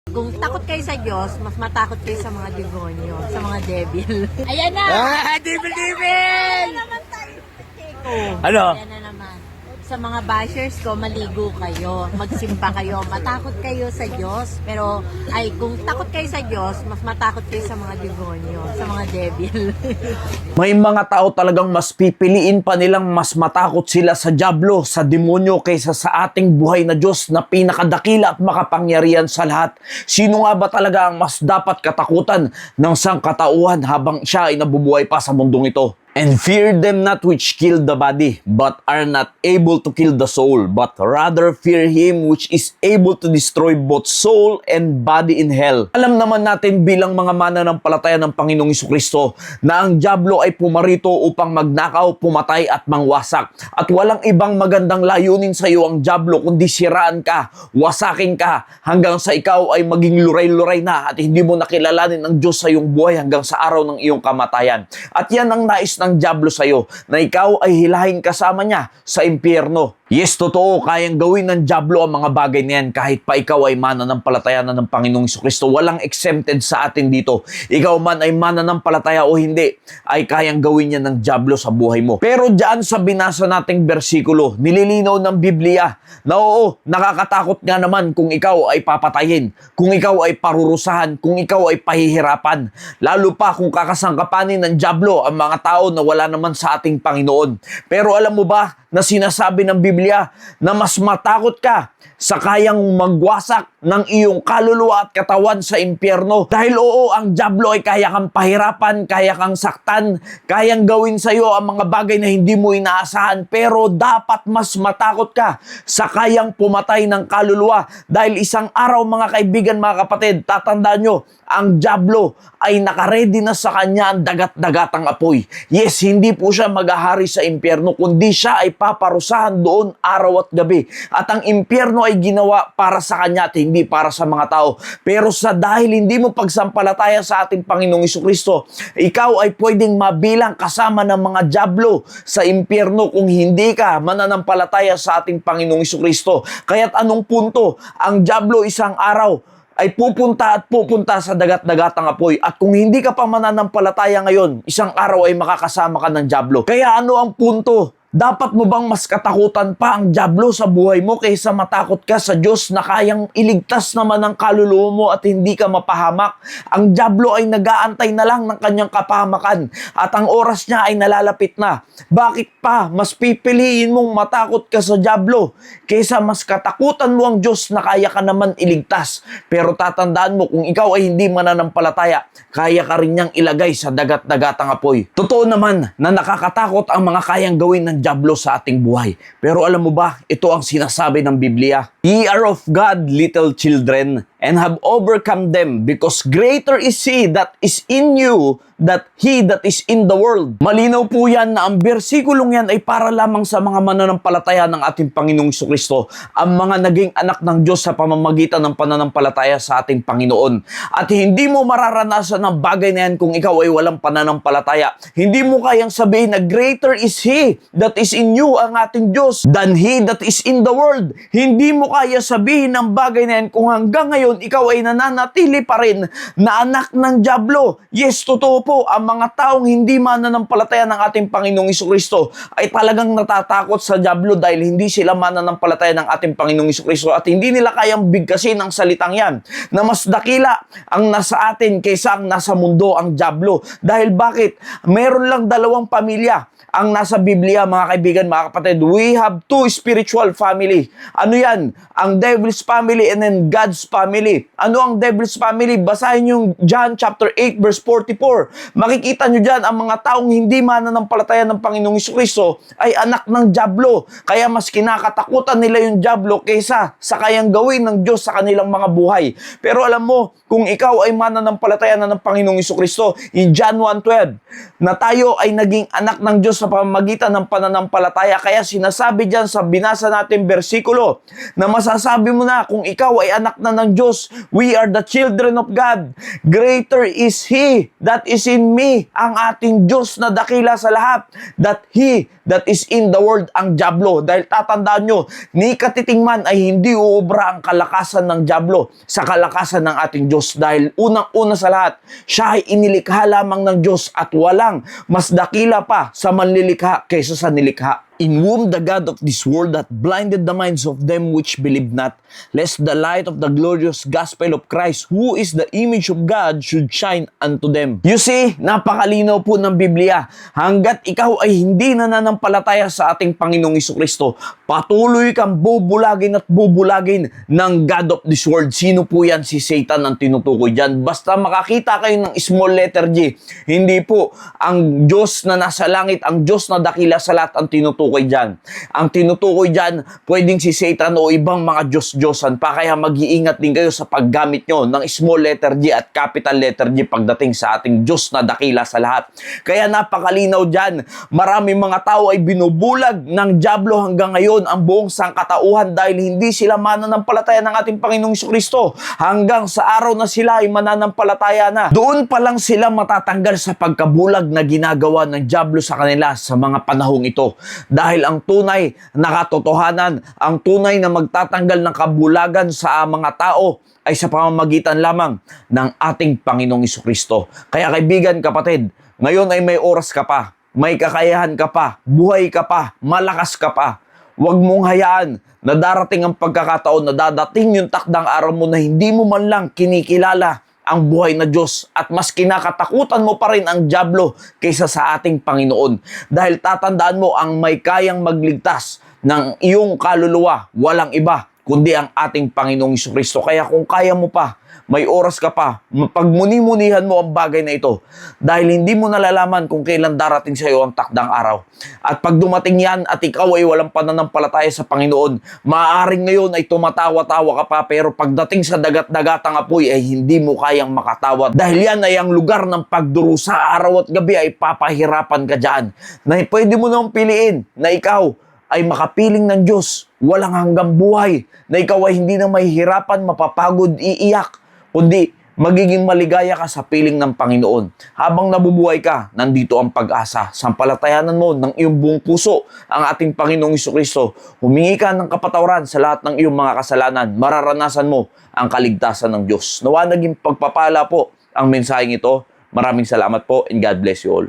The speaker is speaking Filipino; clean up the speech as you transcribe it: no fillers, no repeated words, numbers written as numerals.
Kung takot kayo sa Diyos, mas matakot kayo sa mga demonyo, sa mga devil. Ayan na! Devil! Ayan naman tayo. Ano? Ayan na naman. Sa mga bashers ko, maligo kayo, magsimba kayo, matakot kayo sa Diyos. Pero, kung takot kayo sa Diyos, mas matakot kayo sa mga demonyo, sa mga devil. May mga tao talagang mas pipiliin pa nilang mas matakot sila sa dyablo, sa demonyo kaysa sa ating buhay na Diyos na pinakadakila at makapangyarihan sa lahat. Sino nga ba talaga ang mas dapat katakutan ng sangkatauhan habang siya ay nabubuhay pa sa mundong ito? And fear them not which kill the body, but are not able to kill the soul, but rather fear Him which is able to destroy both soul and body in hell. Alam naman natin bilang mga mananampalataya ng Panginoong Jesucristo na ang dyablo ay pumarito upang magnakaw, pumatay at mangwasak. At walang ibang magandang layunin sa iyo ang dyablo kundi siraan ka, wasakin ka, hanggang sa ikaw ay maging luray-luray na at hindi mo nakilalanin ang Diyos sa iyong buhay hanggang sa araw ng iyong kamatayan. At yan ang nais ng dyablo sa iyo, na ikaw ay hilahin kasama niya sa impyerno. Yes, totoo, kayang gawin ng dyablo ang mga bagay na yan kahit pa ikaw ay mananampalataya na ng Panginoong Jesucristo. Walang exempted sa atin dito. Ikaw man ay mananampalataya o hindi, ay kayang gawin niya ng dyablo sa buhay mo. Pero diyan sa binasa nating bersikulo, nililinaw ng Biblia na oo, nakakatakot nga naman kung ikaw ay papatayin, kung ikaw ay parurusahan, kung ikaw ay pahihirapan. Lalo pa kung kakasangkapanin ng dyablo ang mga tao na wala naman sa ating Panginoon. Pero alam mo ba na sinasabi ng Biblia na mas matakot ka sa kayang magwasak ng iyong kaluluwa at katawan sa impyerno. Dahil oo, ang dyablo ay kaya kang pahirapan, kaya kang saktan, kayang gawin sa iyo ang mga bagay na hindi mo inaasahan. Pero dapat mas matakot ka sa kayang pumatay ng kaluluwa. Dahil isang araw mga kaibigan, mga kapatid, tatandaan nyo, ang dyablo ay nakaredy na sa kanya ang dagat-dagatang apoy. Yes, hindi po siya maghahari sa impyerno, kundi siya ay paparusahan doon araw at gabi. At ang impyerno ay ginawa para sa kanya at hindi para sa mga tao. Pero sa dahil hindi mo pagsampalataya sa ating Panginoong Jesucristo, ikaw ay pwedeng mabilang kasama ng mga dyablo sa impyerno kung hindi ka mananampalataya sa ating Panginoong Jesucristo. Kaya't anong punto? Ang dyablo isang araw ay pupunta at pupunta sa dagat-dagatang apoy. At kung hindi ka pa mananampalataya ngayon, isang araw ay makakasama ka ng dyablo. Kaya ano ang punto? Dapat mo bang mas katakutan pa ang dyablo sa buhay mo kaysa matakot ka sa Diyos na kayang iligtas naman ang kaluluwa mo at hindi ka mapahamak? Ang dyablo ay nag-aantay na lang ng kanyang kapahamakan at ang oras niya ay nalalapit na. Bakit pa mas pipiliin mong matakot ka sa dyablo kaysa mas katakutan mo ang Diyos na kaya ka naman iligtas? Pero tatandaan mo, kung ikaw ay hindi mananampalataya, kaya ka rin niyang ilagay sa dagat-dagatang apoy. Totoo naman na nakakatakot ang mga kayang gawin ng dyablo sa ating buhay. Pero alam mo ba, ito ang sinasabi ng Biblia. Ye are of God, little children, and have overcome them, because greater is He that is in you that he that is in the world. Malinaw po yan na ang bersikulong yan ay para lamang sa mga mananampalataya ng ating Panginoong Jesucristo, ang mga naging anak ng Diyos sa pamamagitan ng pananampalataya sa ating Panginoon. At hindi mo mararanasan ang bagay na yan kung ikaw ay walang pananampalataya. Hindi mo kayang sabihin na greater is He that is in you, ang ating Diyos, than he that is in the world. Hindi mo kaya sabihin ang bagay na yan kung hanggang ngayon ikaw ay nananatili pa rin na anak ng dyablo. Yes, totoo po, ang mga taong hindi mananampalataya ng ating Panginoong Jesucristo ay talagang natatakot sa dyablo dahil hindi sila mananampalataya ng ating Panginoong Jesucristo at hindi nila kayang bigkasin ang salitang yan na mas dakila ang nasa atin kaysa ang nasa mundo, ang dyablo. Dahil bakit? Meron lang dalawang pamilya ang nasa Biblia, mga kaibigan, mga kapatid. We have two spiritual family. Ano yan? Ang devil's family and then God's family. Ano ang devil's family? Basahin yung John chapter 8 verse 44. Makikita nyo dyan, ang mga taong hindi mananampalataya ng Panginoong Jesucristo ay anak ng dyablo. Kaya mas kinakatakutan nila yung dyablo kaysa sa kayang gawin ng Diyos sa kanilang mga buhay. Pero alam mo, kung ikaw ay mananampalataya na ng Panginoong Jesucristo, in John 1:12, na tayo ay naging anak ng Diyos sa pamamagitan ng pananampalataya. Kaya sinasabi dyan sa binasa natin bersikulo na masasabi mo na kung ikaw ay anak na ng Diyos, we are the children of God. Greater is He that is in me, ang ating Diyos na dakila sa lahat, that He that is in the world, ang dyablo. Dahil tatandaan nyo, ni katitingman ay hindi uubra ang kalakasan ng dyablo sa kalakasan ng ating Diyos. Dahil unang-una sa lahat, siya ay inilikha lamang ng Diyos at walang mas dakila pa sa manlilikha kaysa sa nilikha. In whom the God of this world hath blinded the minds of them which believe not, lest the light of the glorious gospel of Christ, who is the image of God, should shine unto them. You see, napakalinaw po ng Biblia. Hanggat ikaw ay hindi nananampalataya sa ating Panginoong Jesucristo, patuloy kang bubulagin at bubulagin ng God of this world. Sino po yan? Si Satan ang tinutukoy dyan. Basta makakita kayo ng small letter G, hindi po ang Diyos na nasa langit, ang Diyos na dakila sa lahat ang tinutukoy dyan. Ang tinutukoy dyan, pwedeng si Satan o ibang mga Diyos-Diyosan pa, kaya mag-iingat din kayo sa paggamit nyo ng small letter G at capital letter G pagdating sa ating Diyos na dakila sa lahat. Kaya napakalinaw dyan, maraming mga tao ay binubulag ng dyablo hanggang ngayon ang buong sangkatauhan dahil hindi sila mananampalataya ng ating Panginoong Jesucristo. Hanggang sa araw na sila ay mananampalataya na, doon pa lang sila matatanggal sa pagkabulag na ginagawa ng dyablo sa kanila sa mga panahong ito. Dahil ang tunay na katotohanan, ang tunay na magtatanggal ng kabulagan sa mga tao ay sa pamamagitan lamang ng ating Panginoong Jesucristo. Kaya kaibigan, kapatid, ngayon ay may oras ka pa, may kakayahan ka pa, buhay ka pa, malakas ka pa. Huwag mong hayaan na darating ang pagkakataon na dadating yung takdang araw mo na hindi mo man lang kinikilala ang buhay na Diyos at mas kinakatakutan mo pa rin ang dyablo kaysa sa ating Panginoon. Dahil tatandaan mo, ang may kayang magligtas ng iyong kaluluwa, walang iba kundi ang ating Panginoong Jesucristo. Kaya kung kaya mo pa, may oras ka pa, pagmuni-munihan mo ang bagay na ito dahil hindi mo nalalaman kung kailan darating sa iyo ang takdang araw. At pag dumating yan at ikaw ay walang pananampalataya sa Panginoon, maaaring ngayon ay tumatawa-tawa ka pa, pero pagdating sa dagat-dagatang apoy ay hindi mo kayang makatawa dahil yan ay ang lugar ng pagdurusa. Araw at gabi ay papahirapan ka dyan. Na pwede mo nang piliin na ikaw ay makapiling ng Diyos, walang hanggang buhay, na ikaw ay hindi na mahihirapan, mapapagod, iiyak, kundi magiging maligaya ka sa piling ng Panginoon. Habang nabubuhay ka, nandito ang pag-asa. Sampalatayanan mo ng iyong buong puso ang ating Panginoong Jesucristo. Humingi ka ng kapatawaran sa lahat ng iyong mga kasalanan. Mararanasan mo ang kaligtasan ng Diyos. Nawa naging pagpapala po ang mensaheng ito. Maraming salamat po and God bless you all.